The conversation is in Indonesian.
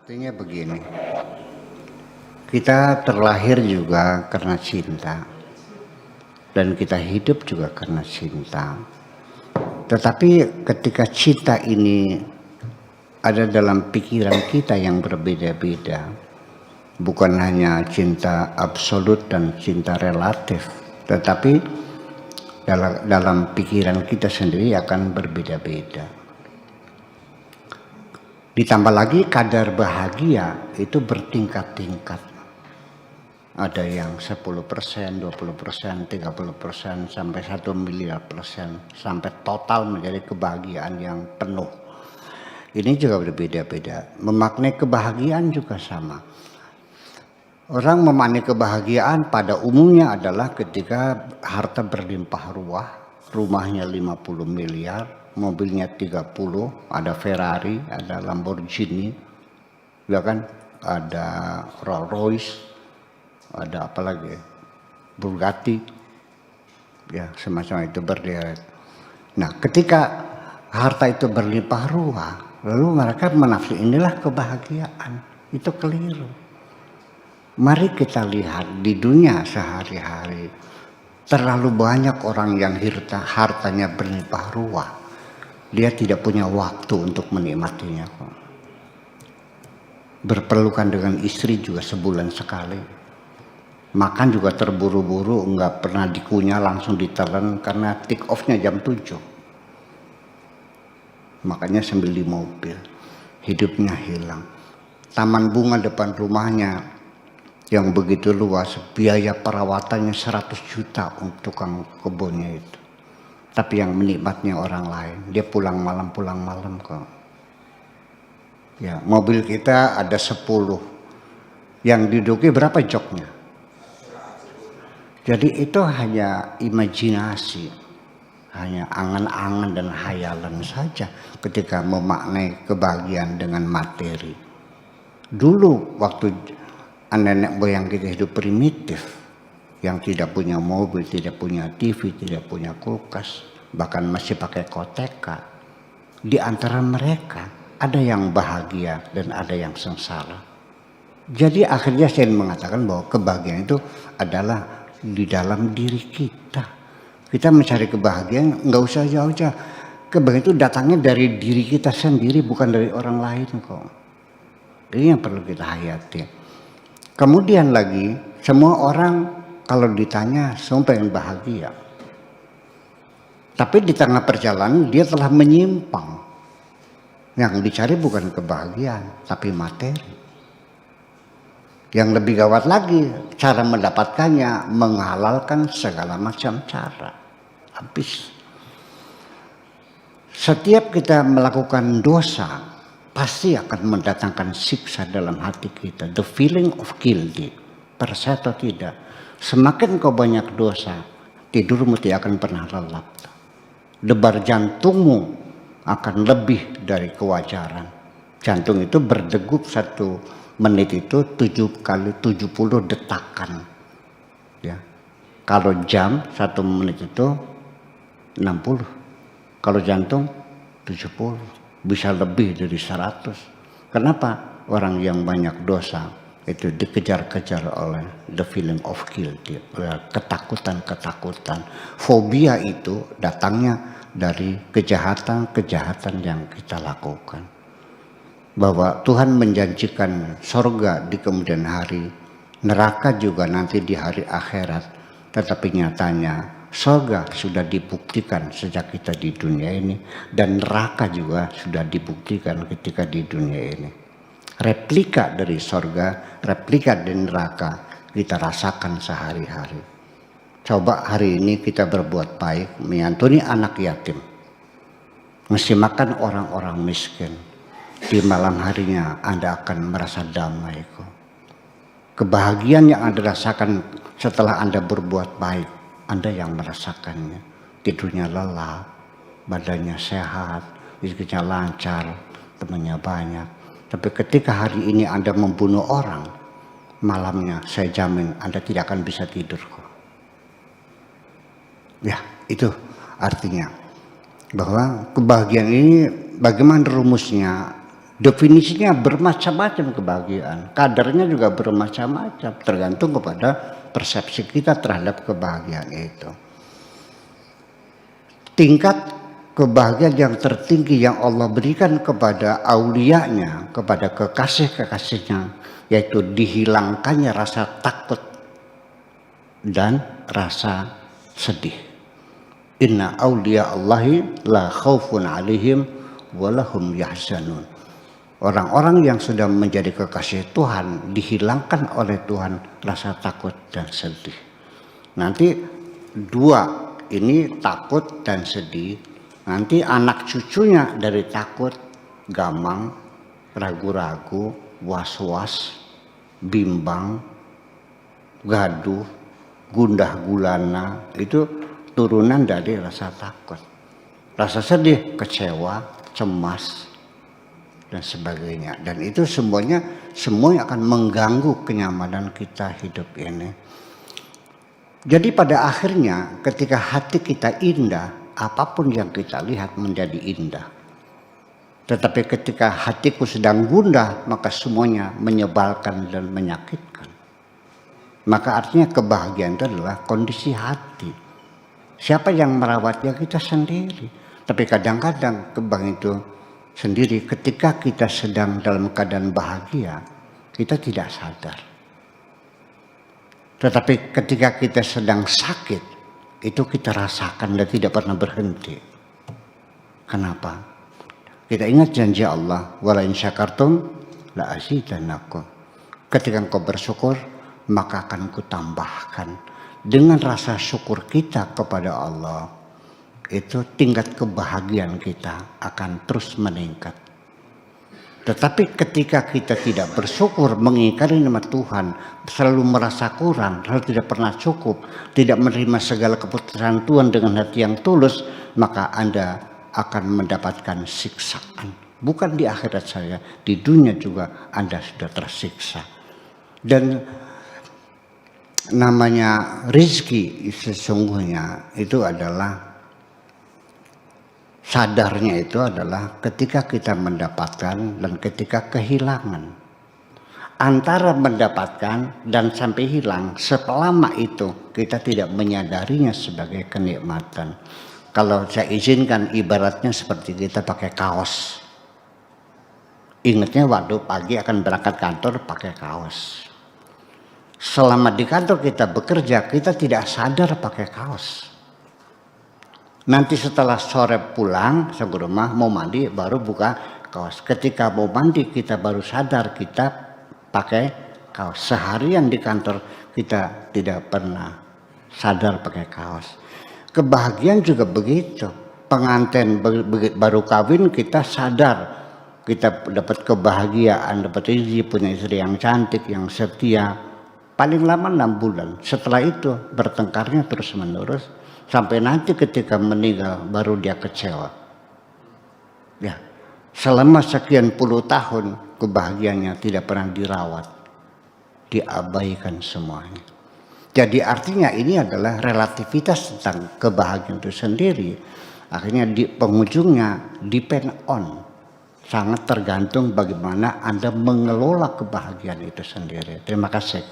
Artinya begini, kita terlahir juga karena cinta dan kita hidup juga karena cinta. Tetapi ketika cinta ini ada dalam pikiran kita yang berbeda-beda, bukan hanya cinta absolut dan cinta relatif, tetapi dalam pikiran kita sendiri akan berbeda-beda. Ditambah lagi kadar bahagia itu bertingkat-tingkat. Ada yang 10%, 20%, 30%, sampai 1 miliar persen, sampai total menjadi kebahagiaan yang penuh. Ini juga berbeda-beda. Memaknai kebahagiaan juga sama. Orang memaknai kebahagiaan pada umumnya adalah ketika harta berlimpah ruah, rumahnya 50 miliar, mobilnya 30, ada Ferrari, ada Lamborghini, ya kan, ada Rolls Royce, ada apa lagi, Bugatti, ya semacam itu berderet. Nah, ketika harta itu berlimpah ruah, lalu mereka menafsir inilah kebahagiaan, itu keliru. Mari kita lihat di dunia sehari-hari, terlalu banyak orang yang hartanya berlimpah ruah. Dia tidak punya waktu untuk menikmatinya kok. Berpelukan dengan istri juga sebulan sekali. Makan juga terburu-buru, enggak pernah dikunyah, langsung ditelan karena take off-nya jam 7. Makanya sambil di mobil, hidupnya hilang. Taman bunga depan rumahnya yang begitu luas, biaya perawatannya 100 juta untuk tukang kebunnya itu. Tapi yang menikmatnya orang lain, dia pulang malam kok. Ya, mobil kita ada 10, yang diduduki berapa joknya? Jadi itu hanya imajinasi, hanya angan-angan dan hayalan saja ketika memaknai kebahagiaan dengan materi. Dulu waktu nenek moyang kita hidup primitif, yang tidak punya mobil, tidak punya TV, tidak punya kulkas, bahkan masih pakai koteka. Di antara mereka ada yang bahagia dan ada yang sengsara. Jadi akhirnya saya mengatakan bahwa kebahagiaan itu adalah di dalam diri kita. Kita mencari kebahagiaan nggak usah jauh-jauh. Kebahagiaan itu datangnya dari diri kita sendiri, bukan dari orang lain kok. Ini yang perlu kita hayati. Kemudian lagi, semua orang kalau ditanya semua pengen bahagia. Tapi di tengah perjalanan dia telah menyimpang. Yang dicari bukan kebahagiaan, tapi materi. Yang lebih gawat lagi, cara mendapatkannya menghalalkan segala macam cara. Habis. Setiap kita melakukan dosa, pasti akan mendatangkan siksa dalam hati kita. The feeling of guilty. Percaya atau tidak? Semakin kau banyak dosa, tidurmu tidak akan pernah lelap. Debar jantungmu akan lebih dari kewajaran. Jantung itu berdegup 1 menit itu 7 kali 70 detakan. Ya. Kalau jam 1 menit itu 60. Kalau jantung 70. Bisa lebih dari 100. Kenapa? Orang yang banyak dosa itu dikejar-kejar oleh the feeling of guilty, ketakutan. Fobia itu datangnya dari kejahatan-kejahatan yang kita lakukan. Bahwa Tuhan menjanjikan sorga di kemudian hari, neraka juga nanti di hari akhirat. Tetapi nyatanya sorga sudah dibuktikan sejak kita di dunia ini, dan neraka juga sudah dibuktikan ketika di dunia ini. Replika dari sorga, replika dari neraka kita rasakan sehari-hari. Coba hari ini kita berbuat baik, menyantuni anak yatim, mesti makan orang-orang miskin. Di malam harinya Anda akan merasa damai kok. Kebahagiaan yang Anda rasakan setelah Anda berbuat baik, Anda yang merasakannya. Tidurnya lelap, badannya sehat, rezekinya lancar, temannya banyak. Tapi ketika hari ini Anda membunuh orang, malamnya saya jamin Anda tidak akan bisa tidur kok. Ya, itu artinya bahwa kebahagiaan ini bagaimana rumusnya? Definisinya bermacam-macam kebahagiaan, kadarnya juga bermacam-macam, tergantung kepada persepsi kita terhadap kebahagiaan itu. Tingkat kebahagiaan yang tertinggi yang Allah berikan kepada aulianya, kepada kekasih-kekasihnya, yaitu dihilangkannya rasa takut dan rasa sedih. Inna awliya Allahi la khaufun alaihim walahum yahzanun. Orang-orang yang sudah menjadi kekasih Tuhan dihilangkan oleh Tuhan rasa takut dan sedih. Nanti dua ini, takut dan sedih, nanti anak cucunya dari takut, gamang, ragu-ragu, was-was, bimbang, gaduh, gundah gulana, itu turunan dari rasa takut. Rasa sedih, kecewa, cemas, dan sebagainya. Dan itu semuanya akan mengganggu kenyamanan kita hidup ini. Jadi pada akhirnya ketika hati kita indah, apapun yang kita lihat menjadi indah. Tetapi ketika hatiku sedang gundah, maka semuanya menyebalkan dan menyakitkan. Maka artinya kebahagiaan itu adalah kondisi hati. Siapa yang merawatnya? Kita sendiri. Tapi kadang-kadang kebahagiaan itu sendiri, ketika kita sedang dalam keadaan bahagia, kita tidak sadar. Tetapi ketika kita sedang sakit, itu kita rasakan dan tidak pernah berhenti. Kenapa? Kita ingat janji Allah, wala in syakartum la azidannakum. Ketika engkau bersyukur, maka akan kutambahkan. Dengan rasa syukur kita kepada Allah, itu tingkat kebahagiaan kita akan terus meningkat. Tetapi ketika kita tidak bersyukur, mengingkari nikmat Tuhan, selalu merasa kurang, selalu tidak pernah cukup, tidak menerima segala keputusan Tuhan dengan hati yang tulus, maka Anda akan mendapatkan siksaan. Bukan di akhirat saya, di dunia juga Anda sudah tersiksa. Dan namanya rezeki sesungguhnya itu adalah, sadarnya itu adalah ketika kita mendapatkan dan ketika kehilangan. Antara mendapatkan dan sampai hilang, selama itu kita tidak menyadarinya sebagai kenikmatan. Kalau saya izinkan, ibaratnya seperti kita pakai kaos. Ingatnya waktu pagi akan berangkat kantor pakai kaos. Selama di kantor kita bekerja, kita tidak sadar pakai kaos. Nanti setelah sore pulang ke rumah mau mandi baru buka kaos. Ketika mau mandi kita baru sadar kita pakai kaos. Seharian di kantor kita tidak pernah sadar pakai kaos. Kebahagiaan juga begitu. Pengantin baru kawin kita sadar kita dapat kebahagiaan, dapat rezeki, punya istri yang cantik, yang setia. Paling lama 6 bulan. Setelah itu bertengkarnya terus menerus. Sampai nanti ketika meninggal baru dia kecewa. Ya, selama sekian puluh tahun kebahagiaannya tidak pernah dirawat, diabaikan semuanya. Jadi artinya ini adalah relativitas tentang kebahagiaan itu sendiri. Akhirnya di penghujungnya depend on, sangat tergantung bagaimana Anda mengelola kebahagiaan itu sendiri. Terima kasih.